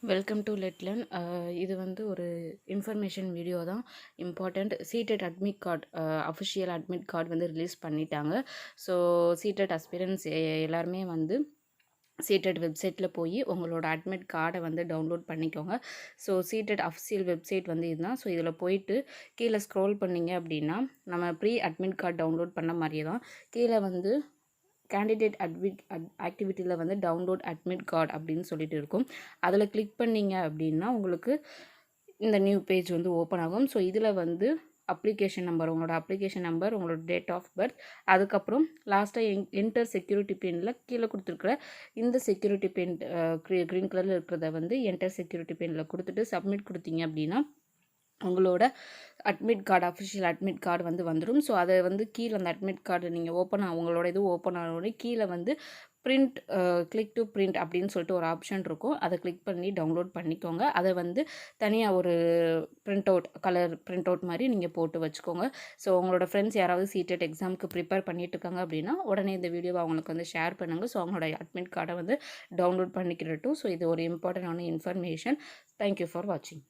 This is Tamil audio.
Welcome to லெட்லன். இது வந்து ஒரு இன்ஃபர்மேஷன் வீடியோ தான். Important CTET admit card, official admit card வந்து ரிலீஸ் பண்ணிட்டாங்க. ஸோ சீட்டட் அஸ்பிரன்ஸ் எல்லாருமே வந்து சீட்டட் வெப்சைட்டில் போய் உங்களோட அட்மிட் கார்டை வந்து டவுன்லோட் பண்ணிக்கோங்க. ஸோ சீட்டட் அஃபிஷியல் வெப்சைட் வந்து இதுதான். ஸோ இதில் போயிட்டு கீழே ஸ்க்ரோல் பண்ணிங்க அப்படின்னா நம்ம ப்ரீ அட்மிட் கார்டு டவுன்லோட் பண்ண மாதிரியே தான் கீழே வந்து கேண்டிடேட் ஆக்டிவிட்டியில் வந்து டவுன்லோட் அட்மிட் கார்டு அப்படின்னு சொல்லிட்டு இருக்கும். அதில் கிளிக் பண்ணிங்க அப்படின்னா உங்களுக்கு இந்த நியூ பேஜ் வந்து ஓப்பன் ஆகும். ஸோ இதில் வந்து அப்ளிகேஷன் நம்பர், உங்களோட அப்ளிகேஷன் நம்பர், உங்களோட டேட் ஆஃப் பர்த், அதுக்கப்புறம் லாஸ்ட்டாக என்டர் செக்யூரிட்டி பின்னில் கீழே கொடுத்துருக்குற இந்த செக்யூரிட்டி பின் க்ரீன் கலரில் இருக்கிறத வந்து என்டர் செக்யூரிட்டி பின்னில் கொடுத்துட்டு சப்மிட் கொடுத்தீங்க அப்படின்னா உங்களோட admit card, official admit card வந்து வந்துடும். ஸோ அதை வந்து கீழே அந்த அட்மிட் கார்டு நீங்கள் உங்களோட இது ஓப்பன் ஆனோடனே கீழே வந்து பிரிண்ட், கிளிக் டு பிரிண்ட் அப்படின்னு சொல்லிட்டு ஒரு ஆப்ஷன் இருக்கும். அதை கிளிக் பண்ணி டவுன்லோட் பண்ணிக்கோங்க. அதை வந்து தனியாக ஒரு print out, colour print out மாதிரி நீங்கள் போட்டு வச்சுக்கோங்க. ஸோ உங்களோட ஃப்ரெண்ட்ஸ் யாராவது சீட்டட் எக்ஸாமுக்கு ப்ரிப்பேர் பண்ணிட்டு இருக்காங்க அப்படின்னா உடனே இந்த வீடியோவை அவங்களுக்கு வந்து ஷேர் பண்ணுங்கள். ஸோ அவங்களோட அட்மிட் கார்டை வந்து டவுன்லோட் பண்ணிக்கிறட்டும். ஸோ இது ஒரு இம்பார்ட்டண்டான இன்ஃபர்மேஷன். தேங்க்யூ ஃபார் வாட்சிங்.